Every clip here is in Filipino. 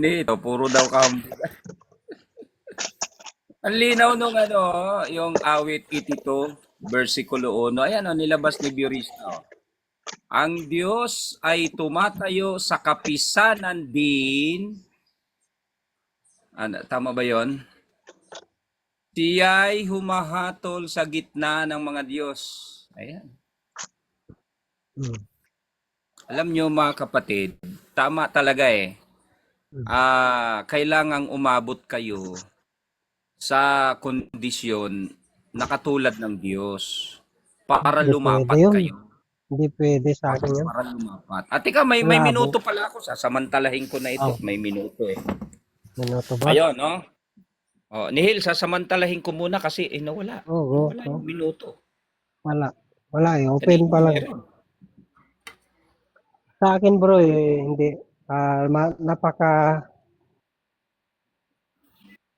Nito, puro daw kambugan. Ang linaw nung ano, yung awit 82, versikulo 1. Ayan o, nilabas ni Biorista. Oh. Ang Diyos ay tumatayo sa kapisanan din. Ano, tama ba yon? Siya'y humahatol sa gitna ng mga Diyos. Ayan. Hmm. Alam nyo mga kapatid, tama talaga eh. Kailangang umabot kayo sa kondisyon na katulad ng Diyos para Hindi pwede lumapat yun. kayo. Hindi pwede sa akin yun. Para lumapat. At ika, may Malabo. minuto pala ako. Sasamantalahin ko na ito. Oh, May minuto eh. minuto ba? Ayun, no? Oh, Nihil, sasamantalahin ko muna kasi nawala. Oo, Nawala oh, yung minuto. wala. Wala eh. Open Kanina pa lang. meron. Sa akin bro eh, hindi. Napaka...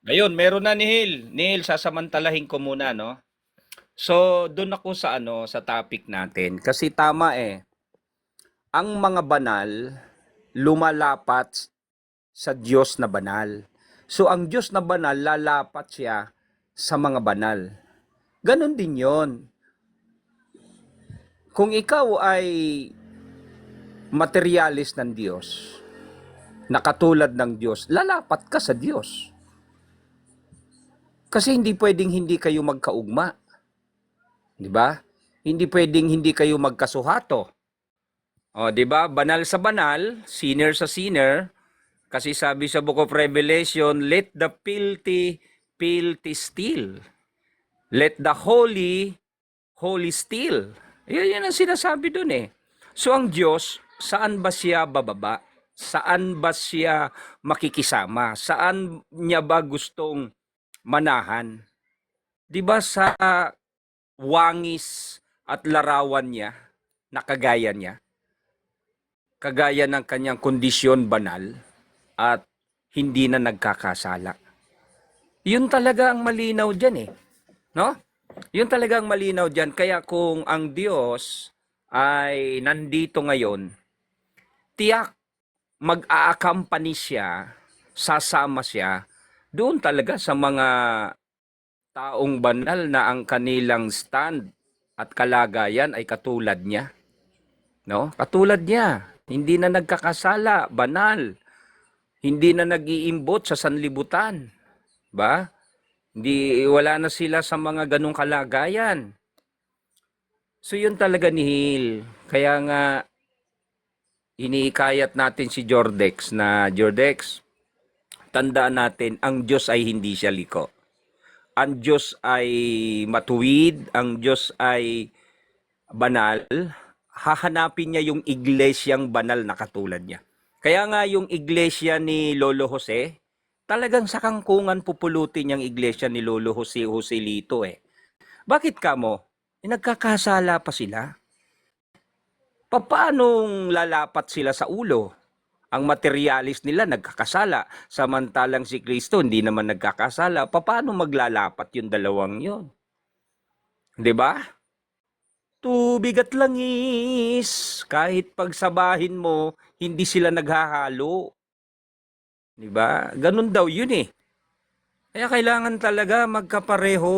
Ayun, meron na Nihil. Nihil, sasamantalahin ko muna, no? So, doon ako sa sa topic natin. Kasi tama eh. Ang mga banal lumalapat sa Diyos na banal. So, ang Diyos na banal, lalapat siya sa mga banal. Ganon din yon. Kung ikaw ay materialis ng Diyos, na katulad ng Diyos, lalapat ka sa Diyos. Kasi hindi pwedeng hindi kayo magkaugma. Di ba? Hindi pwedeng hindi kayo magkasuhato. O, di ba? Banal sa banal, sinner sa sinner. Kasi sabi sa Book of Revelation, let the filthy, filthy steal. Let the holy, holy steal. Yan ang sinasabi dun eh. So ang Diyos, saan ba siya bababa? Saan ba siya makikisama? Saan niya ba gustong manahan? 'Di ba sa wangis at larawan niya, nakagaya niya, kagaya ng kanyang kondisyon banal at hindi na nagkakasala. Yun talaga ang malinaw diyan eh. No? Yun talaga ang malinaw diyan. Kaya kung ang Diyos ay nandito ngayon, tiyak mag-a-accompany siya, sasama siya doon talaga sa mga taong banal na ang kanilang stand at kalagayan ay katulad niya. No? Katulad niya. Hindi na nagkakasala, banal. Hindi na nag-iimbot sa sanlibutan. Ba? Hindi, wala na sila sa mga ganong kalagayan. So yun talaga ni Hill. Kaya nga, iniikayat natin si Jordex na, Jordex, tandaan natin, ang Diyos ay hindi siya liko. Ang Diyos ay matuwid, ang Diyos ay banal, hahanapin niya yung iglesyang banal na katulad niya. Kaya nga yung iglesia ni Lolo Jose, talagang sa kangkungan pupulutin yung iglesia ni Lolo Jose Joselito eh. Bakit ka mo? Nagkakasala pa sila. Paanong lalapat sila sa ulo? Ang materialis nila nagkakasala, samantalang si Kristo hindi naman nagkakasala. Paano maglalapat yung dalawang yon? 'Di ba? Tubig at langis, kahit pagsabahin mo, hindi sila naghahalo. 'Di ba? Ganun daw yun eh. Kaya kailangan talaga magkapareho.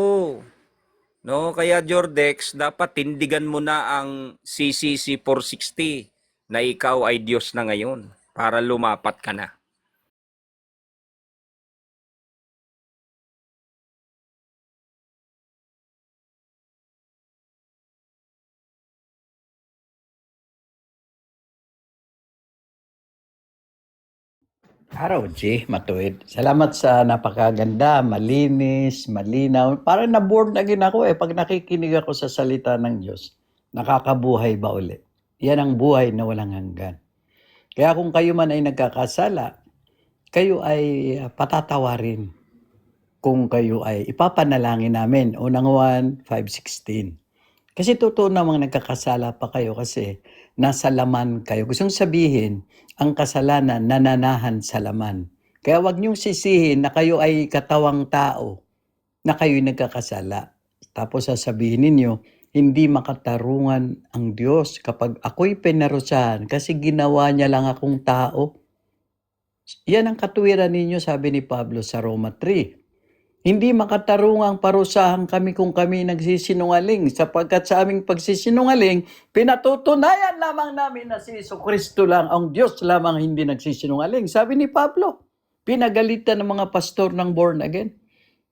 No, kaya Jordex, dapat tindigan mo na ang CCC 460 na ikaw ay Diyos na ngayon para lumapat ka na. Araw, G. Matuwid. Salamat sa napakaganda, malinis, malinaw. Parang na-bored na gin ako eh pag nakikinig ako sa salita ng Diyos. Nakakabuhay ba ulit? Yan ang buhay na walang hanggan. Kaya kung kayo man ay nagkakasala, kayo ay patatawarin. Kung kayo ay ipapanalangin namin. Unang 1:5:16. Kasi totoo namang nagkakasala pa kayo kasi nasa laman kayo. Gustong sabihin, ang kasalanan nananahan sa laman. Kaya wag niyong sisihin na kayo ay katawang tao, na kayo'y nagkakasala. Tapos sasabihin ninyo, hindi makatarungan ang Diyos kapag ako'y pinarusahan kasi ginawa niya lang akong tao. Yan ang katuwiran ninyo, sabi ni Pablo sa Roma 3. Hindi makatarungang parusahan kami kung kami nagsisinungaling, sapagkat sa aming pagsisinungaling, pinatutunayan lamang namin na si Jesucristo lang, ang Diyos lamang hindi nagsisinungaling. Sabi ni Pablo, pinagalitan ng mga pastor ng born again.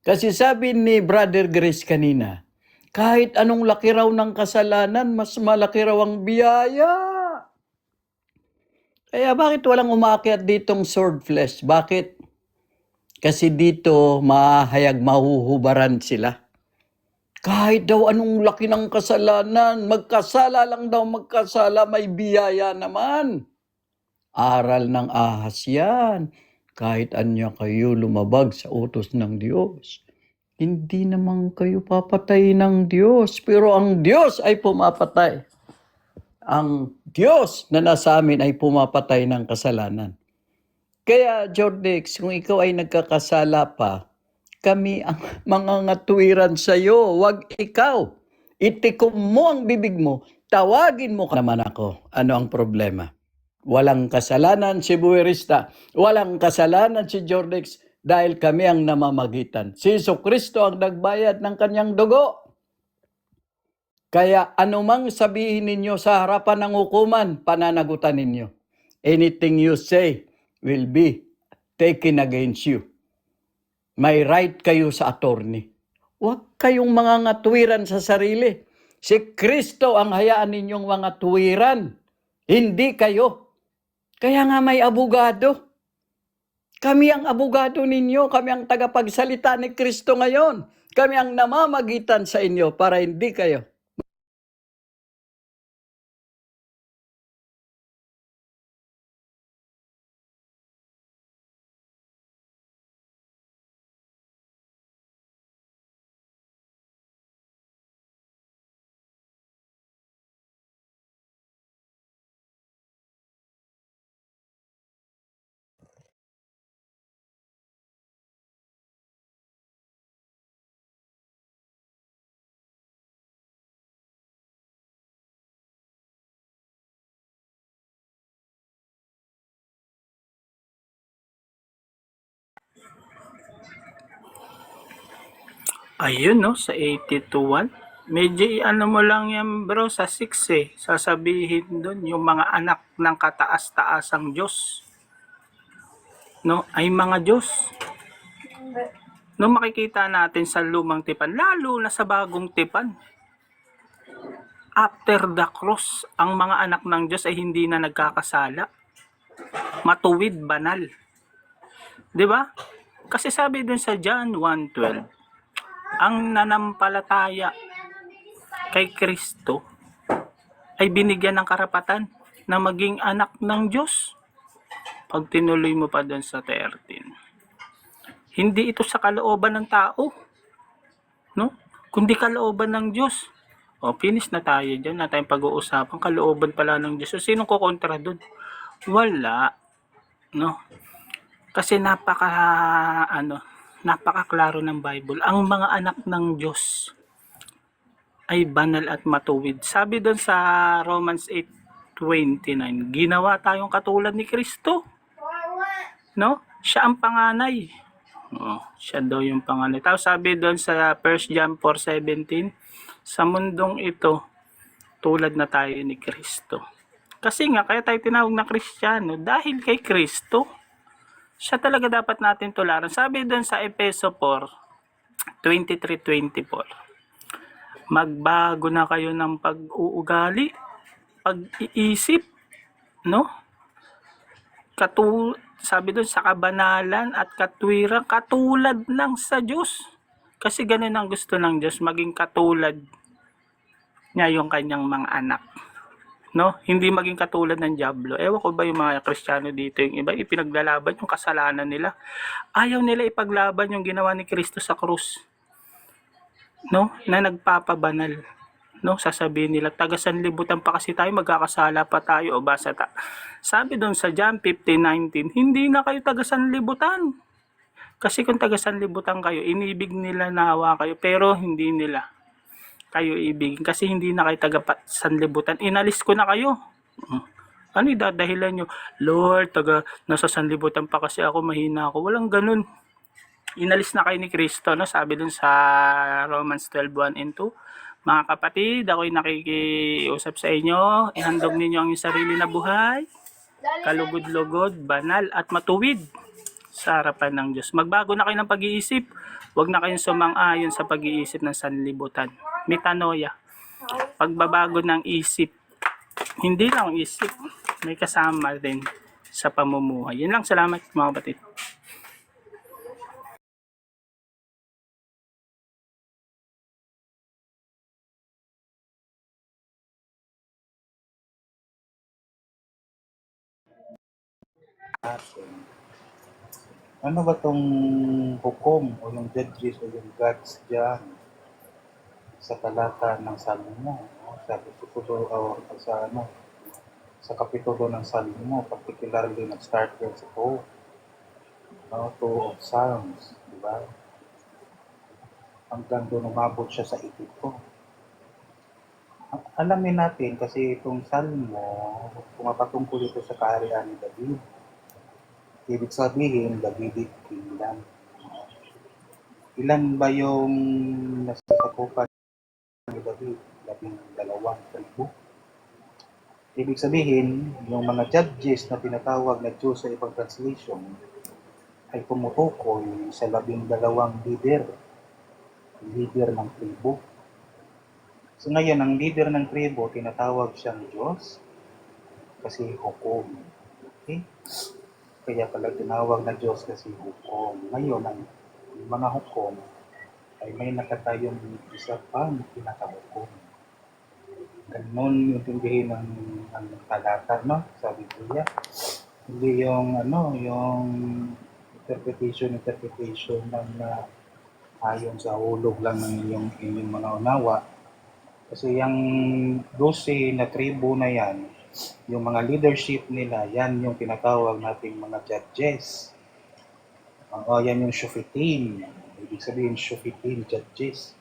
Kasi sabi ni Brother Grace kanina, kahit anong laki raw ng kasalanan, mas malaki raw ang biyaya. Kaya bakit walang umaakyat ditong sword flesh? Bakit? Kasi dito mahayag mahuhubaran sila. Kahit daw anong laki ng kasalanan, magkasala lang daw magkasala, may biyaya naman. Aral ng ahas yan. Kahit anya kayo lumabag sa utos ng Diyos. Hindi naman kayo papatay ng Diyos, pero ang Diyos ay pumapatay. Ang Diyos na nasa amin ay pumapatay ng kasalanan. Kaya, Jordex, kung ikaw ay nagkakasala pa, kami ang mga ngatuwiran sa iyo, wag ikaw. Itikom mo ang bibig mo, tawagin mo naman ako. Ano ang problema? Walang kasalanan si Buwerista, walang kasalanan si Jordex, dahil kami ang namamagitan. Si Jesucristo ang nagbayad ng kanyang dugo. Kaya anumang sabihin ninyo sa harapan ng hukuman, pananagutan ninyo. Anything you say will be taken against you. May right kayo sa attorney. Huwag kayong mga ngatuwiran sa sarili. Si Kristo ang hayaan ninyong mga tuwiran. Hindi kayo. Kaya nga may abogado. Kami ang abogado ninyo. Kami ang tagapagsalita ni Kristo ngayon. Kami ang namamagitan sa inyo para hindi kayo. Ayun no, sa 80 to 1. Medyo ano mo lang yan bro sa 6 eh. Sasabihin doon yung mga anak ng kataas-taasang Diyos. No, ay mga Diyos. No, makikita natin sa lumang tipan, lalo na sa bagong tipan. After the cross, ang mga anak ng Diyos ay hindi na nagkakasala. Matuwid, banal. 'Di ba? Kasi sabi dun sa John 1:12, ang nanampalataya kay Kristo ay binigyan ng karapatan na maging anak ng Diyos. Pag tinuloy mo pa doon sa 13, hindi ito sa kalooban ng tao, no? Kundi kalooban ng Diyos. O, finish na tayo dyan. Na tayong pag-uusapan. Kalooban pala ng Diyos. So, sinong kukontra doon? Wala. No? Kasi napakaklaro ng Bible. Ang mga anak ng Diyos ay banal at matuwid. Sabi doon sa Romans 8:29, ginawa tayong katulad ni Kristo. No? Siya ang panganay. Siya daw yung panganay. Tapos sabi doon sa 1 John 4:17, sa mundong ito, tulad na tayo ni Kristo. Kasi nga, kaya tayo tinawag na Kristiyano dahil kay Kristo. Siya talaga dapat natin tularan. Sabi doon sa Efeso 4:23-24, magbago na kayo ng pag-uugali, pag-iisip, no? Sabi doon sa kabanalan at katwiran, katulad ng sa Diyos. Kasi ganun ang gusto ng Diyos, maging katulad niya yung kanyang mga anak. No? Hindi maging katulad ng diablo. Ewan ko ba yung mga Kristiyano dito, yung iba ipinaglalaban yung kasalanan nila. Ayaw nila ipaglaban yung ginawa ni Kristo sa krus. No? Na nagpapabanal. No? Sasabihin nila, taga-sanlibutan pa kasi tayo, magkakasala pa tayo, o basta sabi doon sa John 15:19, hindi na kayo taga-sanlibutan. Kasi kung taga-sanlibutan kayo, inibig nila nawa kayo, pero hindi nila kayo ibigin. Kasi hindi na kayo taga-sanlibutan. Inalis ko na kayo. Ano idadahilan nyo? Lord, nasa sanlibutan pa kasi ako, mahina ako. Walang ganun. Inalis na kayo ni Kristo, no? Sabi dun sa Romans 12:1 and 2. Mga kapatid, ako'y nakikiusap sa inyo. Ihandog ninyo ang inyong sarili na buhay, kalugod-lugod, banal at matuwid sa harapan ng Diyos. Magbago na kayo ng pag-iisip. Huwag na kayong sumang-ayon sa pag-iisip ng sanlibutan. Metanoia. Pagbabago ng isip. Hindi lang isip. May kasama din sa pamumuhay. Yun lang. Salamat mga kapatid. Ano ba tong hukom o yung judges o yung gods dyan sa talata ng Salmo? No? Sa kapitulo o sa kapitulo ng Salmo, particularly nag-start yan sa 2 of Psalms, di ba? Hanggang doon umabot siya sa 82. Alamin natin kasi itong Salmo, pumapatungkol ito sa kaharian ni David. Ibig sabihin, Davidic Kingdom. Ilan ba yung nasasakupan ni David? 12,000. Ibig sabihin, yung mga judges na tinatawag na Diyos sa ibang translation ay tumutukoy sa 12 leader ng tribo. So ngayon, ang leader ng tribo, tinatawag siyang Diyos kasi hukom. Okay? Kaya pala tinawag na Diyos kasi hukom. Ngayon, ang mga hukom ay may nakatayong isa pang pinakahukom. Ganun intindihin ng talata, no? Sa Biblia. Hindi yung interpretation ng ayon sa hulog lang ng inyong mga unawa. Kasi yung 12 na tribo na yan, yung mga leadership nila, yan yung tinatawag nating mga judges. Yan yung Shofetim. Ibig sabihin, Shofetim, judges.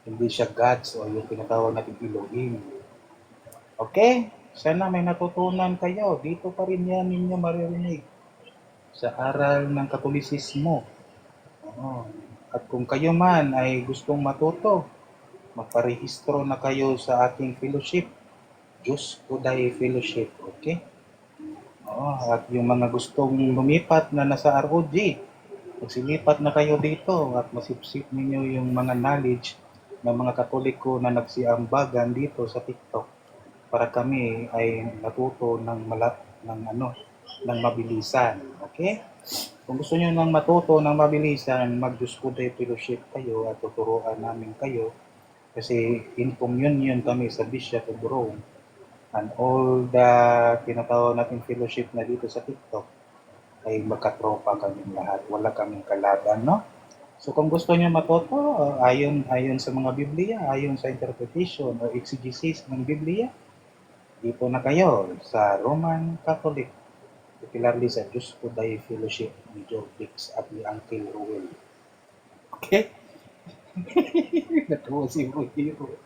Hindi siya gods o yung tinatawag nating Elohim. Okay? Sana may natutunan kayo. Dito pa rin yan ninyo maririnig sa aral ng Katolisismo. At kung kayo man ay gustong matuto, magparehistro na kayo sa ating fellowship. Diyos Uday Fellowship, okay? At yung mga gustong lumipat na nasa ROG, magsilipat na kayo dito at masipsip ninyo yung mga knowledge ng mga Katoliko na nagsiambagan dito sa TikTok para kami ay natuto ng mabilisan, okay? Kung gusto niyo nang matuto ng mabilisan, mag-Diyos Uday Fellowship kayo at tuturuan namin kayo kasi in communion kami sa Bishop of Rome and all the tinatawag natin fellowship na dito sa TikTok ay magkatropa kaming lahat. Wala kaming kalaban, no? So kung gusto niyo matuto, ayon sa mga Biblia, ayon sa interpretation o exegesis ng Biblia, dito na kayo sa Roman Catholic, particularly sa Diyos Uday Fellowship ni Joe Dix at ni Uncle Ruel. Okay? Natuwa si Ruel.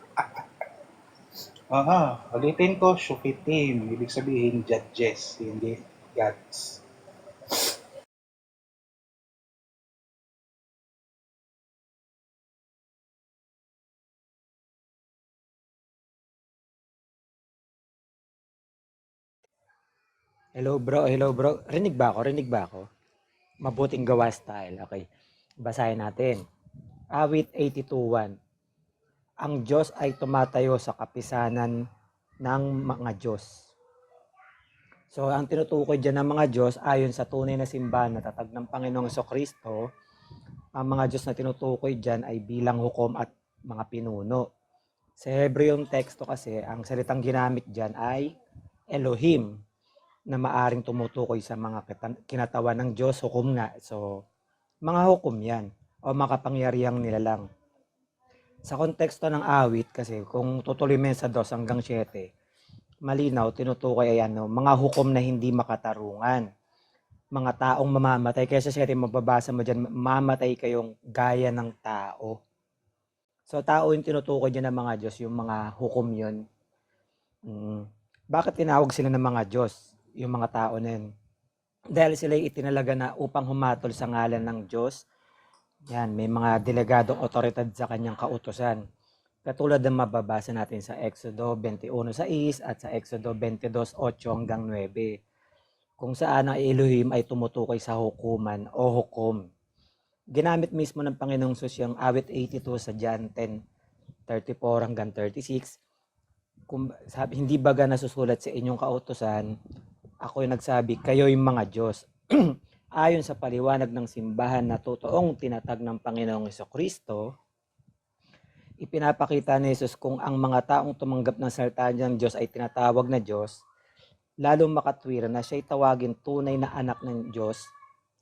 Ulitin ko, Shofetim. Ibig sabihin, judges, hindi gods. Hello bro. Rinig ba ako? Mabuting gawa style. Okay. Basahin natin. Awit 82:1. Ang Diyos ay tumatayo sa kapisanan ng mga Diyos. So, ang tinutukoy dyan ng mga Diyos ayon sa tunay na simbahan na tatag ng Panginoong Kristo, ang mga Diyos na tinutukoy dyan ay bilang hukom at mga pinuno. Sa Hebrewong teksto kasi, ang salitang ginamit dyan ay Elohim, na maaring tumutukoy sa mga kinatawan ng Diyos, hukom nga. So, mga hukom yan o makapangyarihang nilalang. Sa konteksto ng awit, kasi kung tutuloy mo sa 2 hanggang 7, malinaw, tinutukoy ay mga hukom na hindi makatarungan. Mga taong mamamatay. Kaya sa 7, mababasa mo dyan, mamatay kayong gaya ng tao. So, tao yung tinutukoy dyan ng mga Diyos, yung mga hukom yun. Bakit tinawag sila ng mga Diyos, yung mga tao na yun? Dahil sila itinalaga na upang humatol sa ngalan ng Diyos. Yan, may mga delegadong otoridad sa kanyang kautusan. Katulad ng mababasa natin sa Exodo 21:6 at sa Exodo 22:8 hanggang 9, kung saan ang Elohim ay tumutukoy sa hukuman o hukom. Ginamit mismo ng Panginoong Sus yung awit 82 sa John 10:34 hanggang 36. Kung sabi, hindi baga nasusulat sa inyong kautusan, ako yung nagsabi, kayo yung mga Diyos. Ayon sa paliwanag ng simbahan na totoong tinatag ng Panginoong Kristo, ipinapakita ni Jesus kung ang mga taong tumanggap ng salita ng Diyos ay tinatawag na Diyos, lalong makatwira na siya'y tawagin tunay na anak ng Diyos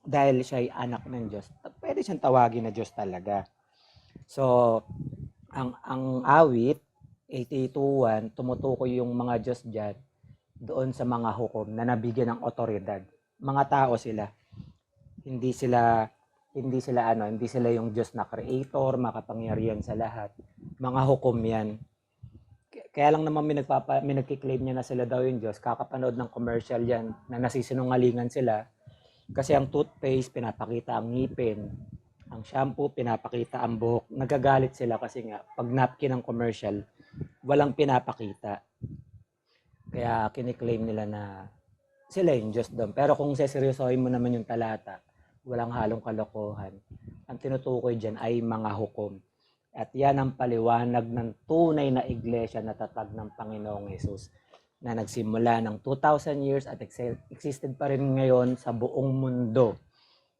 dahil siya'y anak ng Diyos. Pwede siyang tawagin na Diyos talaga. So, ang awit 82:1, tumutukoy yung mga Diyos dyan doon sa mga hukom na nabigyan ng otoridad. Mga tao sila. Hindi sila yung Diyos na creator, makapangyarihan sa lahat. Mga hukom yan. Kaya lang naman may nagkiklaim niya na sila daw yung Diyos. Kakapanood ng commercial yan na nasisinungalingan sila. Kasi ang toothpaste, pinapakita ang ngipin. Ang shampoo, pinapakita ang buhok. Nagagalit sila kasi nga, pag napkin ng commercial, walang pinapakita. Kaya kiniklaim nila na sila yung Diyos doon. Pero kung seseryosohin mo naman yung talata, walang halong kalokohan. Ang tinutukoy dyan ay mga hukom. At yan ang paliwanag ng tunay na iglesia na tatag ng Panginoong Hesus na nagsimula ng 2,000 years at existed pa rin ngayon sa buong mundo.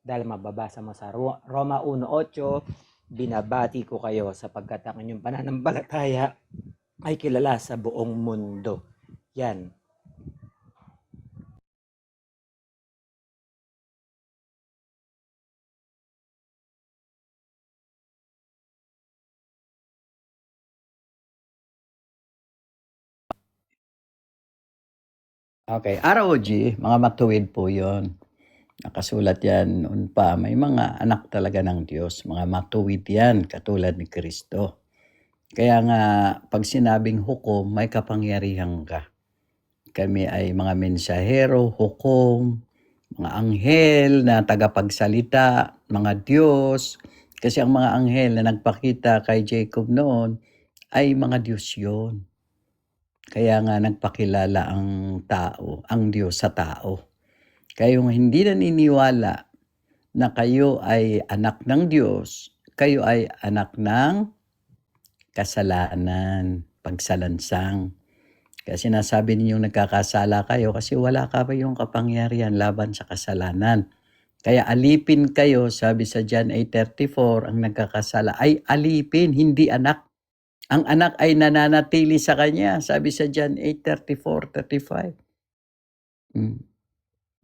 Dahil mababasa mo sa Roma 1:8, binabati ko kayo sapagkat ang inyong pananampalataya ay kilala sa buong mundo. Yan. Okay, ROG, mga matuwid po yon. Nakasulat yan noon pa. May mga anak talaga ng Diyos. Mga matuwid yan, katulad ni Kristo. Kaya nga, pag sinabing hukom, may kapangyarihan ka. Kami ay mga mensahero, hukom, mga anghel na tagapagsalita, mga Diyos. Kasi ang mga anghel na nagpakita kay Jacob noon ay mga Diyos yun. Kaya nga nagpakilala ang tao, ang Diyos sa tao. Kayong hindi naniniwala na kayo ay anak ng Diyos, kayo ay anak ng kasalanan, pagsalansang. Kasi sinasabi ninyong nagkakasala kayo kasi wala ka pa yung kapangyarihan laban sa kasalanan. Kaya alipin kayo, sabi sa John 8:34, ang nagkakasala ay alipin, hindi anak. Ang anak ay nananatili sa kanya, sabi sa John 8:34, 35.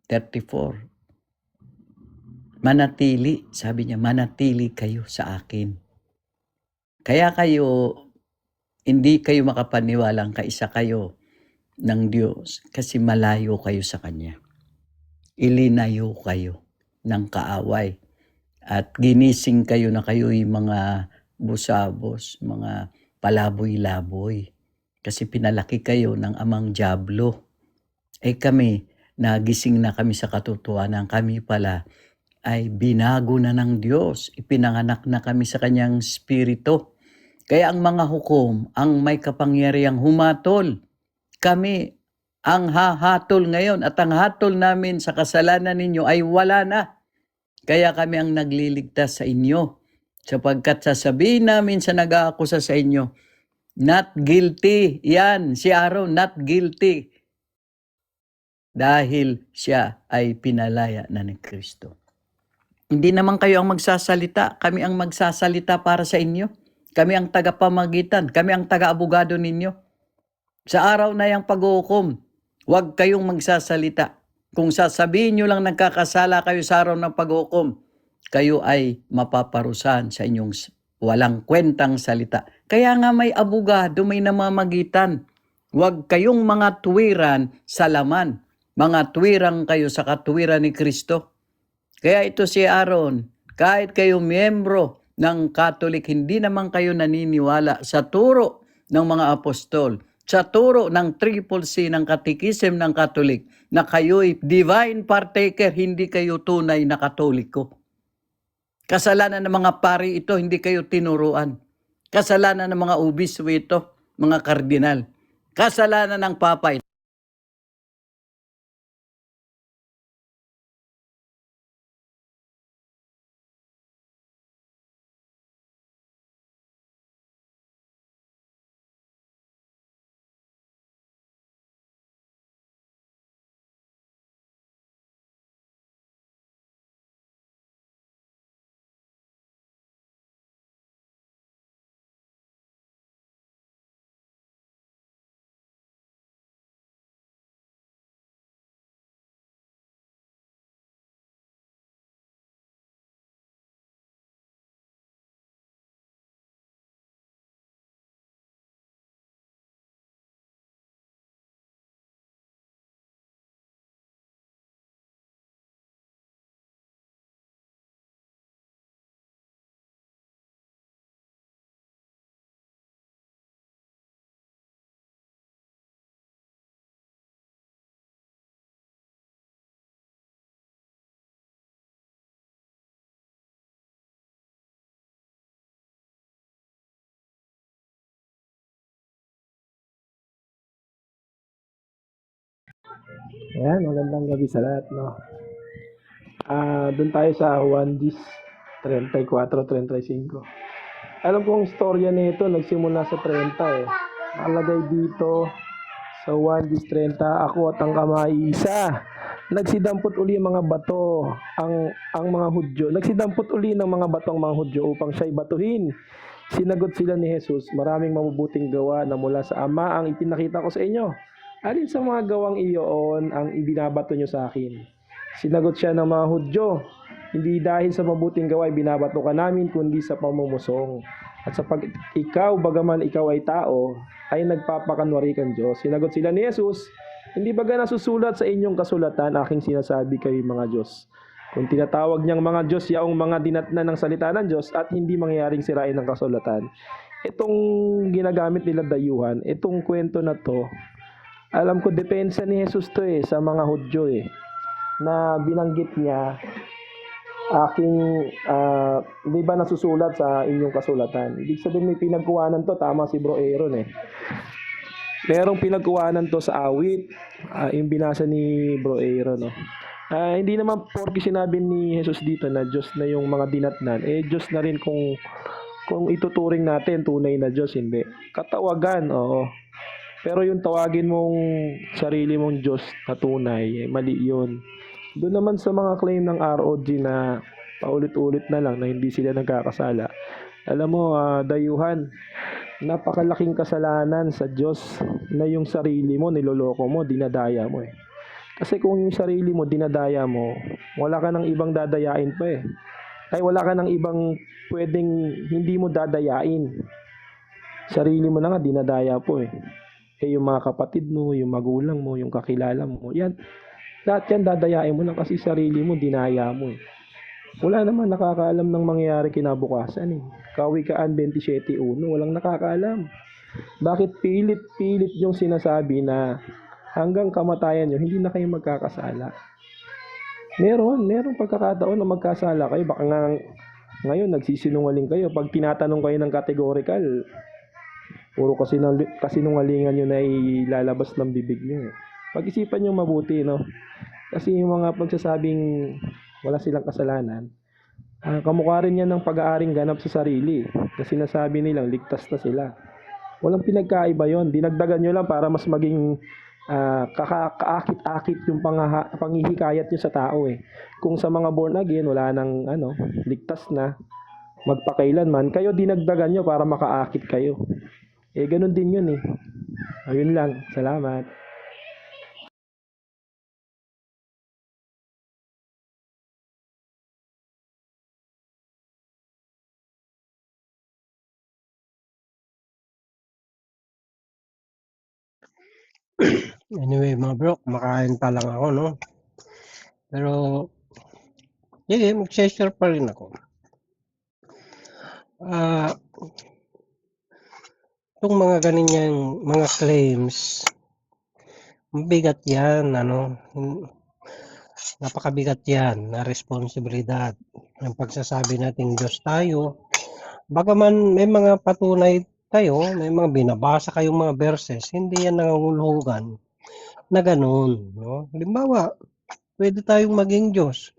34. Manatili, sabi niya, manatili kayo sa akin. Kaya kayo, hindi kayo makapaniwalang kaisa kayo ng Diyos kasi malayo kayo sa Kanya. Ilinayo kayo ng kaaway at ginising kayo na kayo'y mga busabos, mga palaboy-laboy kasi pinalaki kayo ng amang dyablo. Kami, nagising na kami sa katotohanan, kami pala ay binago na ng Diyos. Ipinanganak na kami sa Kanyang Espiritu. Kaya ang mga hukom, ang may kapangyarihang humatol. Kami ang hahatol ngayon at ang hatol namin sa kasalanan ninyo ay wala na. Kaya kami ang nagliligtas sa inyo. Sapagkat sasabihin namin sa nag-aakusa sa inyo, not guilty. Yan, si Aaron, not guilty. Dahil siya ay pinalaya na ni Kristo. Hindi naman kayo ang magsasalita, kami ang magsasalita para sa inyo. Kami ang tagapamagitan, kami ang taga-abogado ninyo. Sa araw na yung pag-uukom, huwag kayong magsasalita. Kung sasabihin nyo lang nagkakasala kayo sa araw ng pag-uukom, kayo ay mapaparusahan sa inyong walang kwentang salita. Kaya nga may abogado, may namamagitan. Huwag kayong mga tuwiran sa laman. Mga tuwirang kayo sa katuwiran ni Kristo. Kaya ito si Aaron, kahit kayo miyembro ng Catholic, hindi naman kayo naniniwala sa turo ng mga apostol. sa turo ng Triple C ng Katikism ng Katolik na kayo'y divine partaker, hindi kayo tunay na Katoliko. Kasalanan ng mga pari ito, hindi kayo tinuruan. Kasalanan ng mga obispo ito, mga kardinal. Kasalanan ng Papa ito. Ayan, magandang gabi sa lahat, no? Doon tayo sa 1 Gs 34-35. Alam ko ang istorya nito, nagsimula sa 30 eh. Nakalagay dito sa 1 Gs 30, ako at ang kamay isa. Nagsidampot uli ang mga bato, ang mga Hudyo. Nagsidampot uli ng mga bato ang mga Hudyo upang siya'y batuhin. Sinagot sila ni Jesus, maraming mabubuting gawa na mula sa Ama ang ipinakita ko sa inyo. Alin sa mga gawang iyon ang ibinabato nyo sa akin? Sinagot siya ng mga Hudyo, hindi dahil sa mabuting gawa ay binabato ka namin, kundi sa pamamusong. At sa ikaw, bagaman ikaw ay tao, ay nagpapakanwari kang Diyos. Sinagot sila ni Jesus, hindi baga nasusulat sa inyong kasulatan, aking sinasabi kayo mga Diyos. Kung tinatawag niyang mga Diyos, yaong mga dinatnan ng salita ng Diyos at hindi mangyaring sirain ng kasulatan. Itong ginagamit nila dayuhan, itong kwento na to, alam ko depensa ni Jesus to sa mga Hudyo na binanggit niya di ba nasusulat sa inyong kasulatan. Ibig sabihin may pinagkuhanan to, tama si Bro Aaron Merong pinagkuhanan to sa awit, yung binasa ni Bro Aaron hindi naman porke sinabi ni Jesus dito na Diyos na yung mga dinatnan, Diyos na rin kung ituturing natin tunay na Diyos, hindi. Katawagan, oo. Pero yung tawagin mong sarili mong Diyos na tunay, mali yun. Doon naman sa mga claim ng ROG na paulit-ulit na lang na hindi sila nagkakasala. Alam mo, dayuhan, napakalaking kasalanan sa Diyos na yung sarili mo, niloloko mo, dinadaya mo Kasi kung yung sarili mo, dinadaya mo, wala ka ng ibang dadayain pa Ay wala ka ng ibang pwedeng hindi mo dadayain. Sarili mo na nga, dinadaya po yung mga kapatid mo, yung magulang mo, yung kakilala mo, yan. Lahat yan dadayain mo lang kasi sarili mo, dinaya mo Wala naman nakakaalam ng mangyayari kinabukasan Kawikaan 27:1, walang nakakaalam. Bakit pilit-pilit yung sinasabi na hanggang kamatayan nyo, hindi na kayo magkakasala? Meron pagkakataon na magkasala kayo. Baka ngayon nagsisinungaling kayo. Pag tinatanong kayo ng categorical, puro kasinungalingan nyo na ilalabas ng bibig nyo Pag-isipan nyo mabuti, no? Kasi yung mga pagsasabing wala silang kasalanan, kamukha rin yan ng pag-aaring ganap sa sarili. Kasi sinasabi nilang ligtas na sila. Walang pinagkaiba yon. Dinagdagan nyo lang para mas maging kaakit-akit yung panghihikayat nyo sa tao Kung sa mga born again, wala nang ligtas na, magpakailanman, kayo dinagdagan nyo para makaakit kayo. Ganun din yun Ayun lang. Salamat. Anyway, mga bro, kumakain pa lang ako, no? Pero, mag-share pa rin ako. Itong mga ganyan mga claims, mabigat yan, napakabigat yan na responsibilidad. Ang pagsasabi nating Diyos tayo, bagaman may mga patunay kayo, may mga binabasa kayong mga verses, hindi yan nanganguluhugan na ganun. No? Halimbawa, pwede tayong maging Diyos.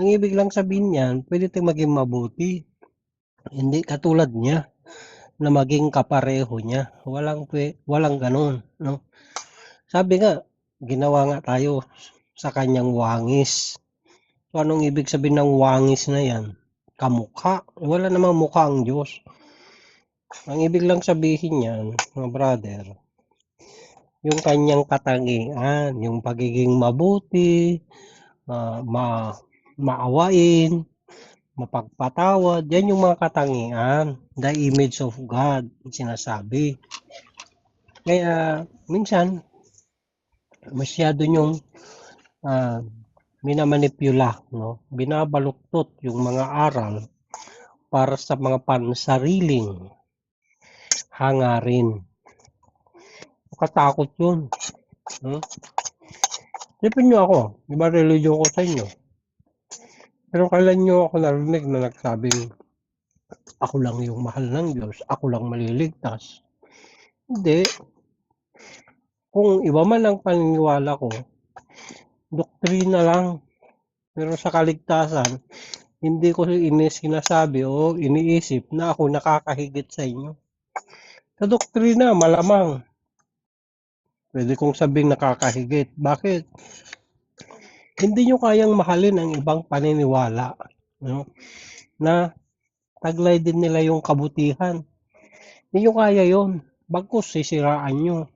Ang ibig lang sabihin niyan, pwede tayong maging mabuti. Hindi katulad niya na maging kapareho niya. Walang ganun. No? Sabi nga, ginawa nga tayo sa kanyang wangis. So, anong ibig sabihin ng wangis na yan? Kamukha. Wala namang mukha ang Diyos. Ang ibig lang sabihin yan, mga brother, yung kanyang katangian, yung pagiging mabuti, maawain, mapagpatawad, yan yung mga katangian, the image of God, sinasabi. Kaya, minsan, masyado yung minamanipula, no? Binabaluktot yung mga aral para sa mga pansariling hangarin. Katakot yun. Sipin nyo ako, di ba religion ko sa inyo? Pero kailan nyo ako narinig na nagsabing ako lang yung mahal ng Diyos, ako lang maliligtas? Hindi. Kung iba man ang paniniwala ko, doktrina lang. Pero sa kaligtasan, hindi ko sinasabi o iniisip na ako nakakahigit sa inyo. Sa doktrina, malamang. Pwede kong sabing nakakahigit. Bakit? Hindi nyo kayang mahalin ang ibang paniniwala. No? Na taglay din nila yung kabutihan. Hindi nyo kaya yun. Bagkus sisiraan nyo.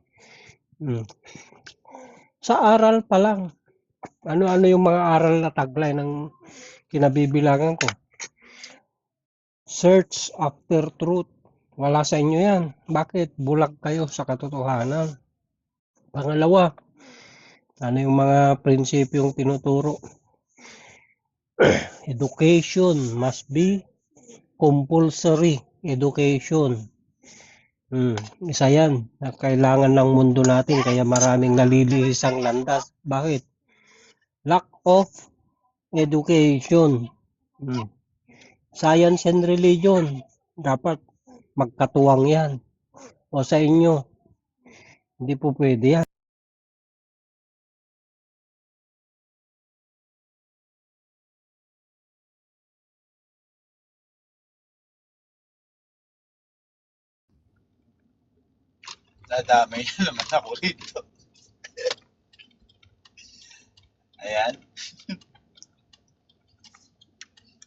Sa aral pa lang. Ano-ano yung mga aral na taglay ng kinabibilangan ko? Search after truth. Wala sa inyo yan. Bakit? Bulag kayo sa katotohanan. Pangalawa, ano yung mga prinsipyong tinuturo? Education must be compulsory education. Isa yan na kailangan ng mundo natin, kaya maraming nalilihis ang landas. Bakit? Lack of education. Science and religion, dapat magkatuwang yan. O sa inyo, hindi po pwede yan. Nadamay na naman ako rito. Ayan.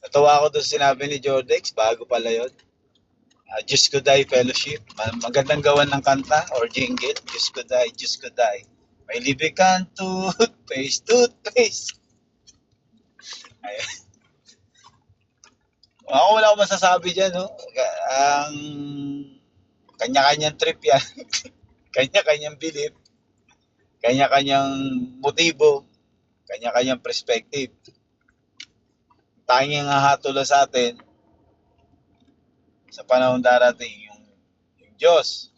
Natawa ako doon sinabi ni Jordex, bago pala yun. Diyos ko die fellowship. Magandang gawan ng kanta or jingle. Diyos ko die. May libre kang toothpaste. Ayan. Ako wala akong masasabi dyan, no? Ang kanya-kanyang trip yan. Kanya-kanyang belief. Kanya-kanyang motibo. Kanya-kanyang perspective. Tanging hahatulan sa atin sa panahon darating yung Diyos.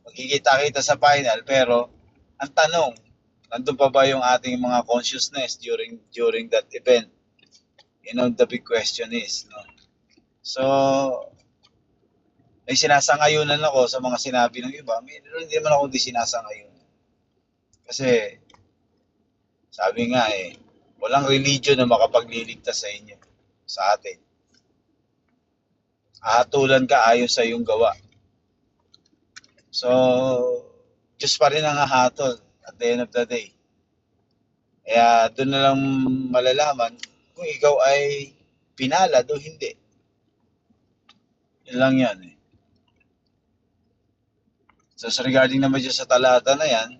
Magkikita-kita sa final, pero ang tanong, nandun pa ba yung ating mga consciousness during that event? You know, the big question is, no? So, may sinasangayunan ako sa mga sinabi ng iba. Hindi naman ako di sinasangayunan. Kasi, sabi nga walang religion na makapagliligtas sa inyo, sa atin. Ahatulan ka ayon sa iyong gawa. So, Diyos pa rin ang hahatol at the end of the day. Kaya doon na lang malalaman kung ikaw ay pinalad o hindi. Yun lang yan So, regarding naman dyan sa talata na yan,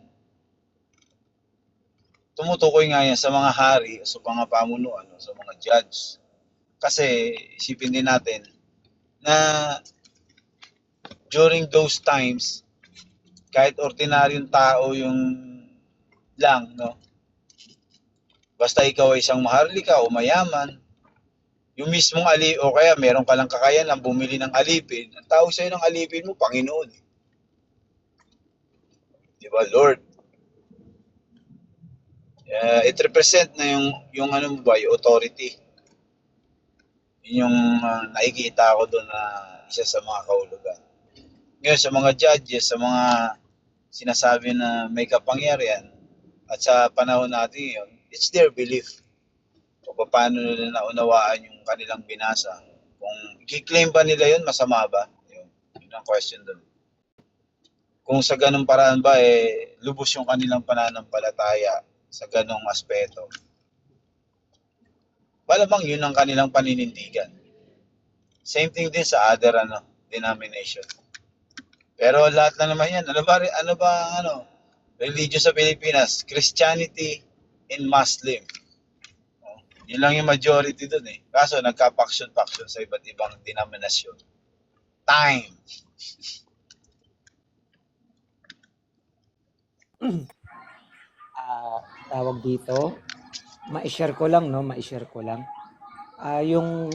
tumutukoy nga yan sa mga hari, sa mga pamunuan, sa mga judge. Kasi isipin din natin na during those times, kahit ordinaryong tao yung lang, no? Basta ikaw ay isang maharlika o mayaman, yung mismong o kaya meron ka lang kakayanan bumili ng alipin, ang tawag sa'yo ng alipin mo, Panginoon. Di ba, Lord? It represent na yung ano mo ba, yung authority. Yun yung nakikita ko doon na isa sa mga kahulugan. Ngayon, sa mga judges, sa mga sinasabi na may kapangyarihan, at sa panahon natin yun, it's their belief. O paano nila naunawaan yung kanilang binasa. Kung i-claim ba nila yun, masama ba? Yun ang question doon. Kung sa ganung paraan ba, lubos yung kanilang pananampalataya sa ganong aspeto. Malamang yun ang kanilang paninindigan. Same thing din sa other denomination. Pero lahat na naman yan. Ano ba religion sa Pilipinas? Christianity and Muslim. Yun lang yung majority doon eh. Kaso nagka-faction sa iba't ibang denominasyon. Time. Tawag dito, ma-share ko lang, no? Ma-share ko lang. Yung